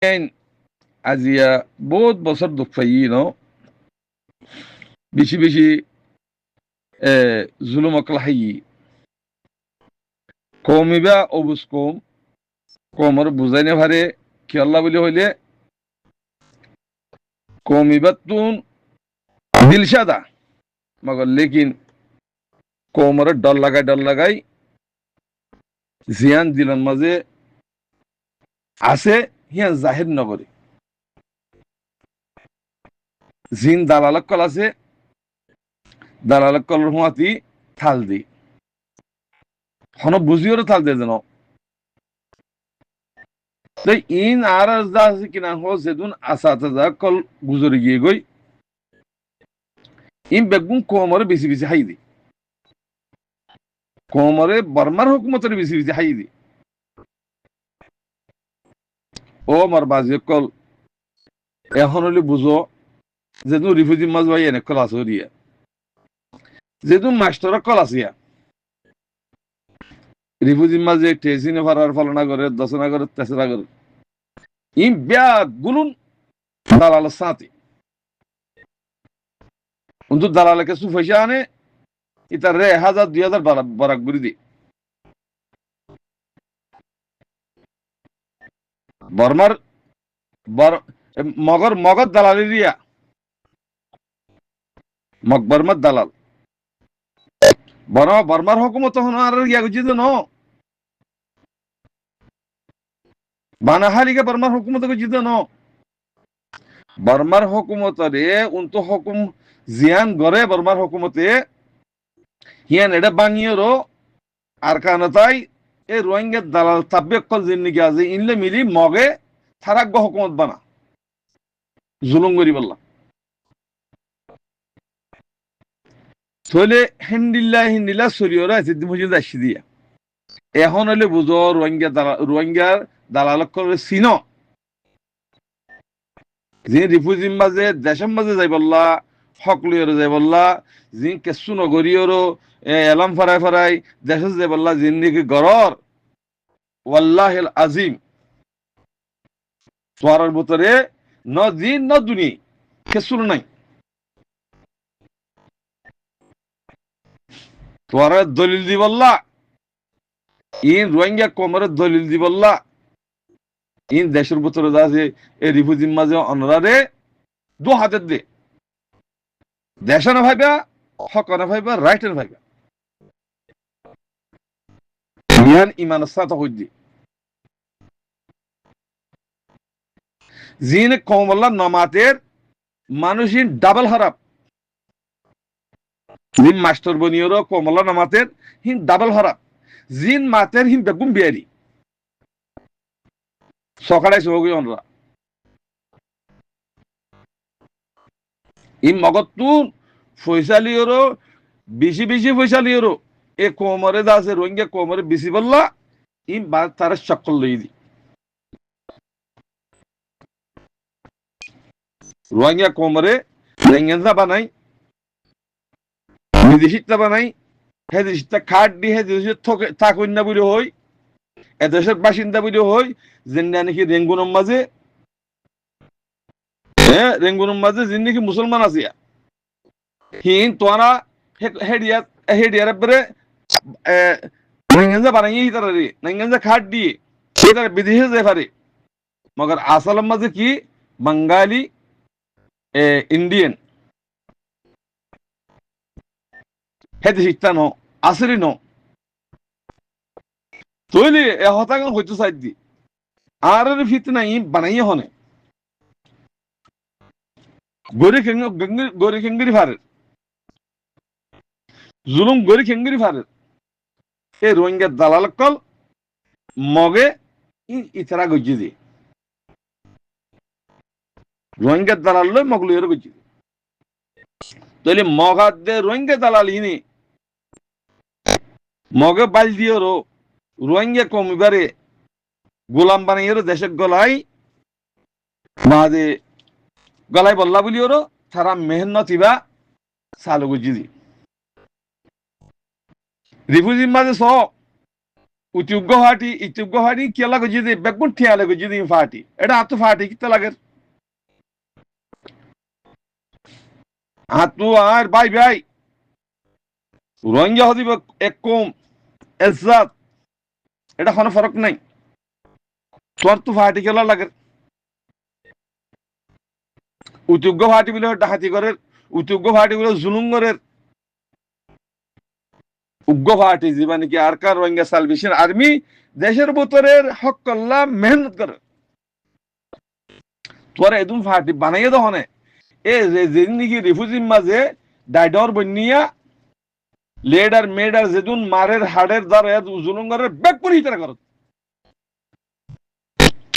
আজিয়া বহুত বছর দুঃখ পাই বেশি বেশি জুলুম অকল হাই কমিবা অবুজ কমর বুঝাই না পারে কি আল্লাহ বলে হইলে কমিবা তুন দিল সাদা মগর লেকিন কোমর ডর লাগাই জিয়ান দিলন মাঝে আছে হিয়া জাহির নগরে জিন দালালক কল আছে দালালক কল হুয়াতি থাল দি হন বুঝিওর থাল দে যেন তো ইন আর যা আছে কিনা হো যেদুন আসা যা কল গুজরে গিয়ে গই ইন বেগুন কোমরে বেশি বেশি হাই দি কোমরে বর্মার হুকুমতের বেশি বেশি হাই দি ও মার বাজে কল এখন হলে বুঝো যেদুন রিফিউজি মাছ ভাই এনে কল আছে রিয়া যেদুন মাস্টার কল আছে রিফিউজি মাঝে টেসিনে ফারার ফলনা করে দশনা করে তেসরা করে ইন ব্যাগ গুলুন দালাল সাথে কিন্তু দালালে কিছু পয়সা আনে ইতার 1,000 2,000 বারাক বুড়ি দি বর্মার মগর মগর দালালি দিয়া বর্মার দালাল বর্মার হুকুমত হন আর ইয়া গুজি ন বানাহালিকে বর্মার হুকুমত গুজি ন বর্মার হুকুমত রে উন্ত হুকুম জিয়ান গরে বর্মার হুকুমতে হিয়ান এটা বাঙিয়েরও আর কানতাই এ রোহিঙ্গা দালাল তাব্বেক কল জিন্নিকে আছে ইনলে মিলি মগে থারাগ্য হুকুমত বানা জুলুম করি বললাম তাহলে হিন্দিল্লা সরিয়রা সিদ্ধি মুজিদ আসি দিয়া এখন হলে বুঝো রোহিঙ্গার দালালক করে চিন যিনি রিফিউজির মাঝে দেশের মাঝে যাই বললা সকলিয়রে যাই বললা যিনি কেসু নগরীয়রও এলাম ফারাই ফারাই দেশে যাই বললা যিনি গড়র ওয়াল্লাহিল আজিম তোয়ার ভিতরে ন দিন ন দুনি কেসু নাই তোয়ার দলিল দি বললা ইন রোহিঙ্গা কোমরের দলিল দি বললা ইন দেশের ভিতরে যা আছে এই রিফিউজির মাঝে অনরারে দু হাতের দে দেশে না ভাইবা হক না ভাইবা রাইট না ভাইবা ইয়ান ইমান সাথে হইদি জিন কমল্লা নমাতের মানুষিন ডাবল হারাপ জিন মাস্টার বনিয়র কমল্লা নমাতের হিন ডাবল হারাপ জিন মাতের হিন বেগুম বিয়ারি সকালে সহগী অনরা ই মগতুন ফয়সালিয়রও বেশি বেশি ফয়সালিয়রও এ কোমরে যা আছে রোহিঙ্গা কোমরে বেশি বললা ইম বা তার চক্কর লই দি রোহিঙ্গা কোমরে রেঙ্গেন্সা বানাই বিদেশিটা বানাই হে দেশটা খাট দি হে দেশের থাকুন না বলে হই এ দেশের বাসিন্দা বলে হই যেটা নাকি রেঙ্গুনের মাঝে হ্যাঁ রেঙ্গুনের মাঝে যে নাকি মুসলমান আছে হিন তোরা হেডিয়ার পরে রেঙ্গেন্সা বানাই তারা রে রেঙ্গেন্সা খাট দিয়ে তারা বিদেশে যেতে পারে মগর আসলের মাঝে কি বাঙালি ইন্ডিয়ান হেদি শিক্ষা ন আসরি ন তৈলি এ হতাগান হইতো সাইড দি আর ফিত নাই বানাইয়ে হনে গরি খেঙ্গিরি ফারে জুলুম গরি খেঙ্গিরি ফারে এ রোহিঙ্গা দালাল কল মগে ইতারা গজি দি রোহিঙ্গা দালাল লই মগলিয়র গজি দি তৈলি মগাদ দে রোহিঙ্গা দালাল ইনি মগে বাল দিয়রো রোহিঙ্গা কমিবারে গোলাম বানাইয়েরো দেশের গলাই মাদে গলাই বল্লা বলিওরো তারা মেহনত ইবা সালু গুজি দি রিফিউজি মাঝে উদ্যোগ্য ফাটি ইত্যুগ্য ফাটি কেলা গজি দি বেগুন ঠিয়ালে গজি দি ফাটি এটা আতো ফাটি কিতা লাগে আতো আর ভাই ভাই রোহিঙ্গা হদিব এক কম এজাত এটা কোনো ফরক নাই তোর তো ফাটি কেলা লাগে উদ্যোগ্য ফাটি বলে ডাকাতি করে উদ্যোগ্য ফাটি বলে জুলুম করে উগ্র ফাটি জীবনে কি আর কার রোহিঙ্গা সালভেশন আর্মি দেশের ভিতরের হক কল্লা মেহনত করে তোরা এদম ফাটি বানাইয়ে দহনে এ যেদিন নাকি রিফিউজির মাঝে ডাইডর বন্যিয়া লেডার মেডার যেদিন মারের হাড়ের দ্বারা জুলুঙ্গরের ব্যাগ করে হিতারা করত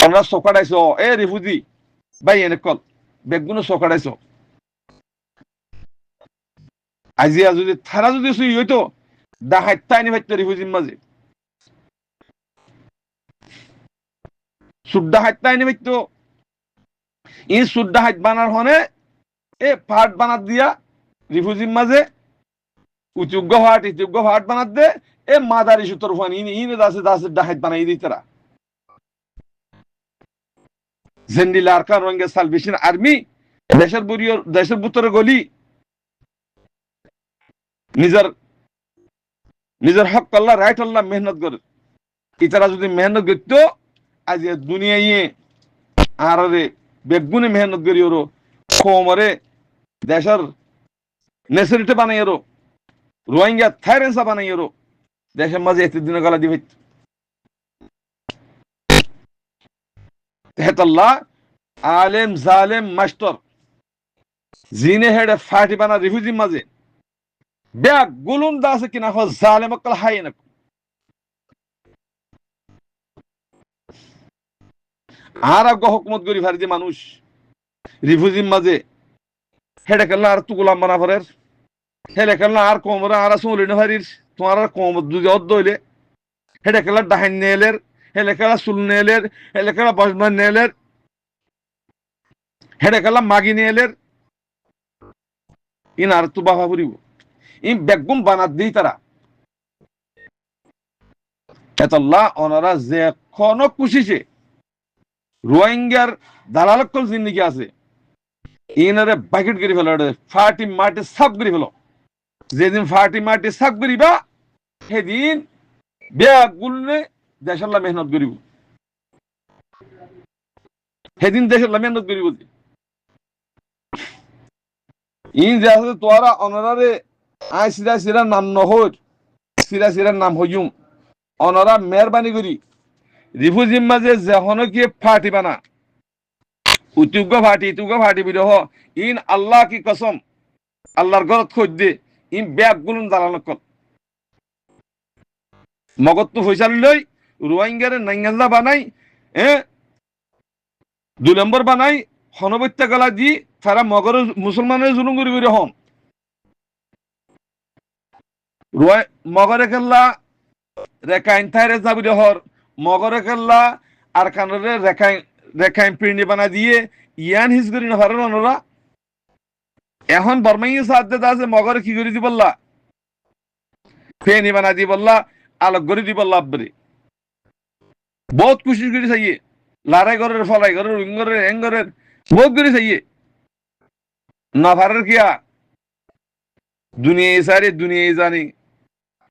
আমরা সকাড়াইছ এ রিফিউজি ভাই এনে কল ব্যাগগুলো সকাড়াইছ আজিয়া যদি থারা যদি সুই হইতো ডাহাইতা আনি ভাইতো রিফিউজির মাঝে সুড্ডা হাইতা আনি ভাইতো ই সুড্ডা হাইত বানার হনে এ ফাট বানাত দিয়া রিফিউজির মাঝে উচুগ্য ফাট বানাত দে এ মাদারি সুতর ফানি ইনে দাসে দাসে ডাহাইত বানাই দিই তারা জেন্ডিলা আরকান রোহিঙ্গা সালভেশন আর্মি দেশের ভিতরে গলি নিজের হক আল্লাহ রাইট আল্লাহ মেহনত করে ইতারা যদি মেহনত করতো আজ দুনিয়ায় আর বেগুনে মেহনত করি ওর কোমরে দেশের নেসরিটি বানাই ওর রোহিঙ্গা থাইরেন্সা বানাই ওর দেশের মাঝে এত দিনে গলা দিবে হেতাল্লাহ আলেম জালেম মাস্টার জিনে হেডে ফাটি বানা রিফিউজির মাঝে ব্যাগ গুলুন দাসে কিনা হ জালেম অকল হাই না আর আগ হুকুমত করি ভারতীয় মানুষ রিফিউজির মাঝে হেডে কেলা আর তু গোলাম বানা ফরের হেলে কেলা আর কোমরা আর সুলি না ভারির তোমার আর কোম যদি অদ্দ হইলে হেডে কেলা ডাহাইন নেলের হেলে কেলা চুল নেলের হেলে কেলা বসমান নেলের হেডে কেলা মাগি নেলের ইন আর তু বাবা ফুরিব ইন বেগুম বানাত দিই তারা এতল্লাহ ওনারা যে কোনো খুশিছে রোহিঙ্গার দালালকল জিন্দিগি আছে ইনারে বাকেট করে ফেলো ফাটি মাটি সাফ করে ফেলো যেদিন ফাটি মাটি সাফ করিবা সেদিন ব্যাগ গুললে দেশাল্লাহ মেহনত করিব সেদিন দেশাল্লাহ মেহনত করিব ইন যে আছে তোরা অনারে আই সিরা সিরা নাম নহর সিরা সিরার নাম হইম অনারা মেহরবানি করি রিফিউজির মাঝে যখন কি ফাটি বানা উতুগ্য ফাটি বিরহ ইন আল্লাহ কি কসম আল্লাহর ঘরত খোঁজ দে ইন ব্যাগ গুলুন দালাল কল মগত তো ফৈসাল লই রোহিঙ্গারে নাঙ্গাল্লা বানাই 2 নম্বর বানাই হনবত্যা গলা দি তারা মগর মুসলমানের জুলুম করি করি হন মগরে খেললা রেখাইন থাইরে যাবি হর মগরে খেললা আর কানরে রেখাইন পিন্ডি বানা দিয়ে ইয়ান হিস করি না পারেন ওনারা এখন বর্মাই সাথে আছে মগরে কি করে দি বললা ফেনি বানা দি বললা আলোক করে দি বললা আব্বরে বহুত কোশিশ করি চাইয়ে লড়াই ঘরের ফলাই ঘরের উঙ্গরের এঙ্গরের বহুত করে চাইয়ে না পারের কিয়া দুনিয়ায় জানি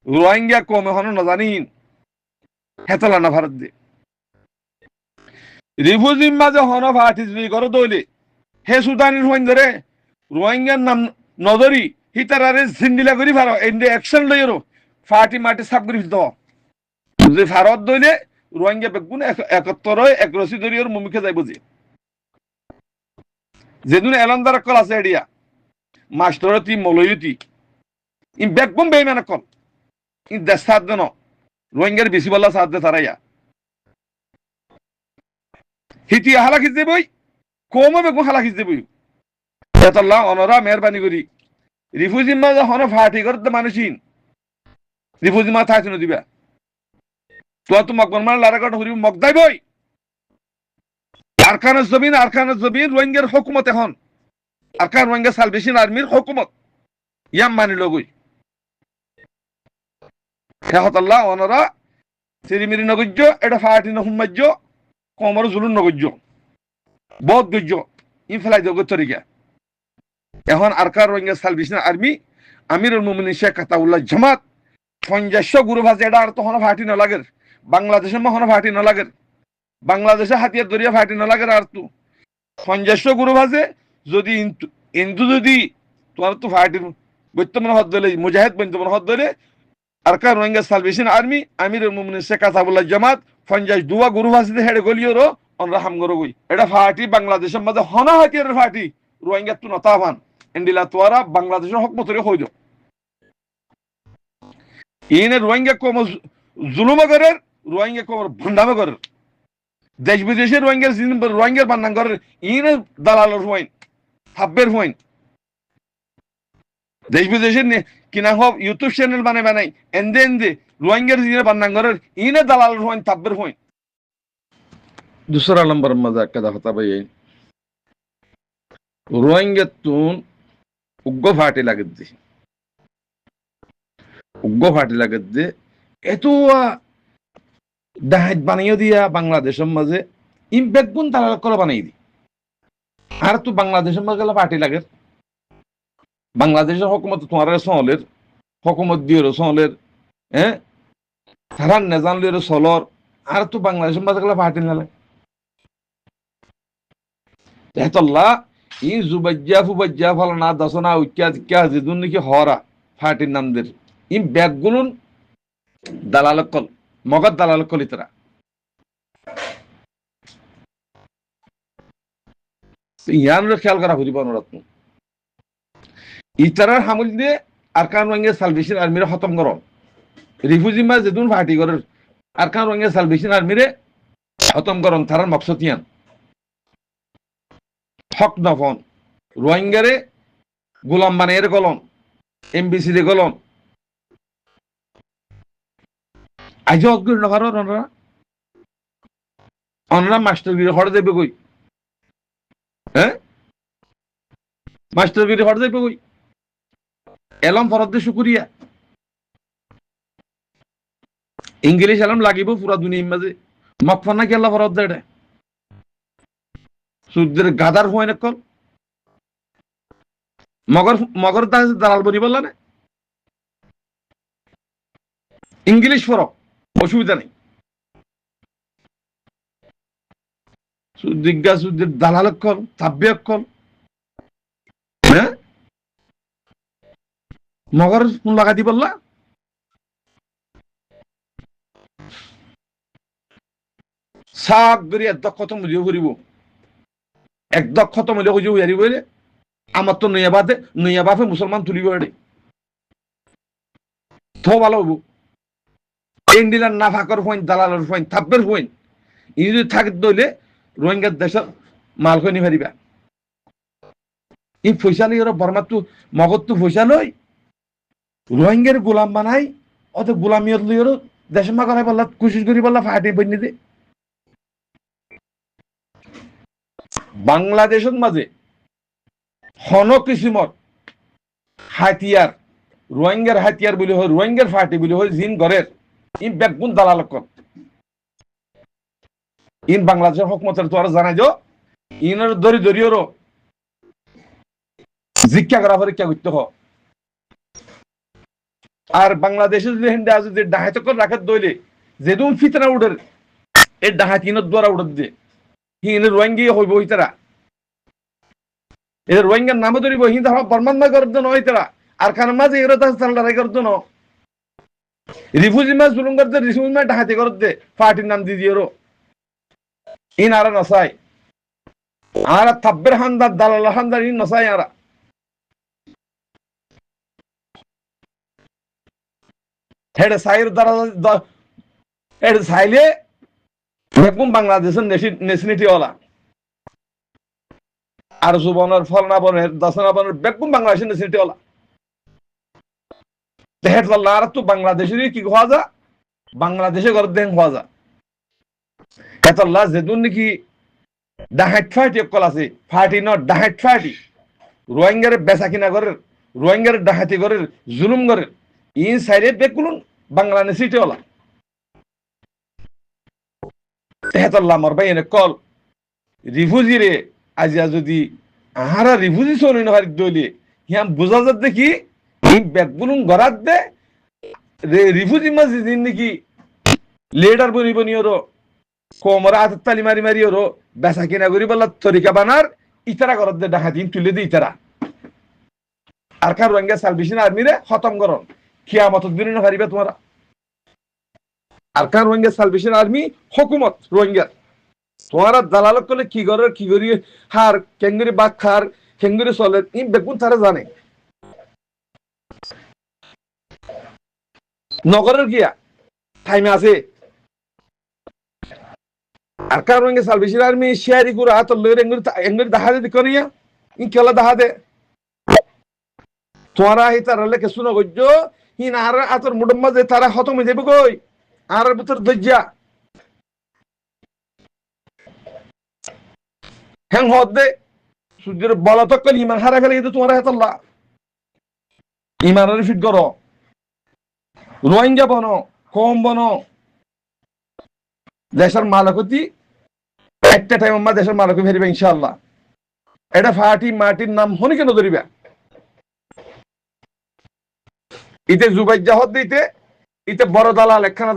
রোহিঙ্গা কম এখনো না জানিন হেতলা না ভারত দে রিফিউজির মাঝে হন ফাটি যদি ঘর দইলে হে সুদানির হইন ধরে রোহিঙ্গার নাম নজরি হিতারারে জিন্দিলা করি ভারো এন্ডে অ্যাকশন লইরো ফাটি মাটি সাফ করি দাও যদি ভারত দইলে রোহিঙ্গা বেগুন 71 একরসি দরিয়র মুমিকে যাইব যেদিন এলান্দার কল আছে এডিয়া মাস্টরতি মলয়তি ইন বেগুন বেইমান কল ইন দেশ সাথ দেন রোহিঙ্গার বেশি বলা সাথ দে তারাইয়া হিতি হালা খিজে বই কমে বেগুন হালা খিজে বই এতল্লাহ অনরা মেহরবানি করি রিফিউজি মাঝে হন ফাটি করতে মানুষিন রিফিউজি মা থাকছে না দিবা তো মকবন মানে লারাকাট হরিব মকদাই বই আরকানের জমিন রোহিঙ্গার হুকুমত এখন আরকান রোহিঙ্গা সালভেশন আর্মির হুকুমত ইয়াম মানি লগই হেহতাল্লাহ ওনারা সিরিমিরি নগজ্য এটা ফাটি নহুম্মাজ্য কমর জুলুন নগজ্য বহুত গজ্য ইন ফেলাই জগৎ তরিকা এখন আরকার রোহিঙ্গা সালভেশন আর্মি আমিরুল মুমিনিন শেখ আতাউল্লাহ জামাত 50 গ্রুপ আছে এটা আর তখন ফাটি না লাগে বাংলাদেশের মহন ফাটি না লাগে বাংলাদেশে হাতিয়ার দরিয়া ফাটি না লাগে আর তো 50 গ্রুপ আছে যদি ইন্দু যদি তোমার তো ফাটির বর্তমান হদ দলে মুজাহিদ বর্তমান হদ দলে আরকার রোহিঙ্গা সালভেশন আর্মি আমিরুল মুমিনিন শেখ আতাউল্লাহ জামাত 52 গ্রুপ আছে হেডে গলিয়রও অনরা হামগর গই এটা ফাটি বাংলাদেশের মধ্যে হনা হাতিয়ার ফাটি রোহিঙ্গা তো নতাবান এন্ডিলা তোরা বাংলাদেশের হক মতরে হইল ইনে রোহিঙ্গা কম জুলুমগরের রোহিঙ্গা কম ভন্ডামগরের দেশ বিদেশে রোহিঙ্গার রোহিঙ্গার বান্নাঙ্গরের ইনে দালালের হইন হাব্বের হইন দেশ বিদেশের কিনা হব ইউটিউব চ্যানেল বানাই এন্দে এন্দে রোহিঙ্গার জিনে বান্নাঙ্গরের ইনে দালালের হইন তাব্বের হইন दूसरा नंबर मजा कदा होता भाई रोहिंग्या तून उग्गो फाटी लागत दे उग्गो फाटी लागत दे এতো দাহাত বানিয়ে দিয়া বাংলাদেশের মাঝে ইম্প্যাক্ট গুণ তারা করে বানিয়ে দি আর তো বাংলাদেশের মাঝে গেলে ফাটি লাগে বাংলাদেশের হকুমত তোমার সহলের হকুমত দিয়ে সহলের হ্যাঁ তারা নেজানলের সলর আর তো বাংলাদেশের মাঝে গেলে ফাটি না লাগে এতল্লা ই জুবাজ্জা ফুবাজ্জা ফলনা দশনা উচ্চা যেদুন নাকি হরা ফাটির নামদের ই ব্যাগগুলুন দালালকল মগদ দালালকল ইতরা ইয়ানরে খেয়াল করা হইব অনুরত্ন ইতারার হামুল দিয়ে আরকান রোহিঙ্গা সালভেশন আর্মিরে খতম করো রিফিউজি মা যেদুন ফাটি করে আরকান রোহিঙ্গা সালভেশন আর্মিরে খতম করন তারার মকসদ ইয়ান হক নফন রোহিঙ্গারে গোলাম বানিয়ে গলন এমবিসি রে গলন আজ অগ্র নভার অনরা মাস্টারগিরি হড় দেবে কই হ্যাঁ মাস্টারগিরি হড় দেবে কই এলম ফরত দে শুকুরিয়া ইংলিশ এলম লাগিব পুরা দুনিয়ার মাঝে মকফানা কি আল্লাহ ফরত দেয় সূর্যের গাদার হয় না কল মগর মগর দালাল বনি বললা না ইংলিশ ফরক অসুবিধা নেই জিজ্ঞাসা সূর্যের দালাল কল তাব্বিয়ক কল হ্যাঁ মগর লাগা দি বললা সাক বেরি একদম খতম বুঝিয়ে করিব একদম খতম হইলে খুঁজে উয়ারি বলে আমার তো নইয়া বাপে মুসলমান তুলিব এড়ে থো ভালো হইব ইন্ডিলার না ফাঁকর ফইন দালালের ফইন থাব্বের ফইন ই যদি থাকে দইলে রোহিঙ্গার দেশের মাল খনি ফারিবা ই পয়সা লই ওরা বর্মার তো মগজ তো পয়সা লই রোহিঙ্গার গোলাম বানাই অত গোলামিয়ত লই ওরা দেশের মা করাই বললা কোশিশ করি বললা ফাটি বন্যে দে বাংলাদেশের মাঝে হন কিসিমত হাতিয়ার রোহিঙ্গার হাতিয়ার বলি হয় রোহিঙ্গার ফাটি বলি হয় জিন গরের ইন ব্যাগুন দালালক ইন বাংলাদেশের হকমতের তো আর জানাই যো ইনের দরি দরিয়রও জিজ্ঞা করা পরীক্ষা করতে হ আর বাংলাদেশের যে হিন্দা আছে যে ডাহাত করে রাখার দইলে যেদুম ফিতনা উড়ের এই ডাহাত ইনের দ্বারা উড়ে দিয়ে হিন রোহিঙ্গা হইব হইতারা এদের রোহিঙ্গার নামে ধরিব হিন্দা বর্মান মা করত নয় তারা আর খান মাঝে এরা তার লড়াই করতো না রিফিউজি মা জুলুম করতে রিফিউজি মা ডাহাতি করতে পার্টির নাম দিয়ে দিও ইন আর নসাই আর তাব্বের হান্দার দালাল হান্দার ইন নসাই আর হেড সাইর দ্বারা হেড সাইলে বেগম বাংলাদেশের নেশনিটি ওলা আর সুবনের ফলনা বনের দশনা বনের বেগম বাংলাদেশের নেশনিটি ওলা হেড আর তো বাংলাদেশেরই কি হওয়া যা বাংলাদেশে ঘর দেন হওয়া যা এতল্লা যেদুন নাকি ডাহাত ফাটি কল আছে ফাটি ন ডাহাত ফাটি রোহিঙ্গারে বেচা কিনা করের রোহিঙ্গারে ডাহাতি করের জুলুম করের ইন সাইডে বেকুলুন বাংলা নেশনিটি ওলা হেতাল্লাহ আমার ভাই এনে কল রিফুজি রে আজিয়া যদি আহারা রিফুজি শোনেন হারি দলিয়ে হিয়াম বোঝা যাত দেখি এই ব্যাগগুলো গড়াত দে রিফুজি মাঝে দিন নাকি লেডার বনি বনি ওরো কোমরা হাত তালি মারি মারি ওরো বেচা কিনা করি বললা তরিকা বানার ইতারা করত দে ডাকা দিন তুলে দে ইতারা আর কার রোহিঙ্গা সালভেশন আর্মি রে খতম করন কিয়ামত দিন না পারিবে তোমরা আর কার রোহিঙ্গা সালভেশন আর্মি হুকুমত রোহিঙ্গা তোমারা দালালত করলে কি করে কি করি হার কেঙ্গুরি বাঘ খার কেঙ্গুরি চলে ই বেগুন তারা জানে নগরের গিয়া টাইমে আছে আর কার রোহিঙ্গা সালভেশন আর্মি শেয়ারি করে হাত লয়ে এঙ্গুরি দাহা দে করিয়া ই কেলা দাহা দে তোরা হি তারা লেখে শুনো গজ্জ হি না আর আতর মুডম্মা যে তারা খতম হয়ে যাবে কই আর ভিতর দজ্জা হ্যাং হদ দে সূর্যের বলা তো কল ইমান হারা ফেলে কিন্তু তোমরা হেতাল্লাহ ইমানের ফিট করো রোহিঙ্গা বনো কম বনো দেশের মালকতি একটা টাইম আমরা দেশের মালক ফেরিবে ইনশাআল্লাহ এটা ফাটি মাটির নাম হনি কেন ধরিবা ইতে জুবাইজ্জা হদ দিতে ইতে বড় দালাল একখানা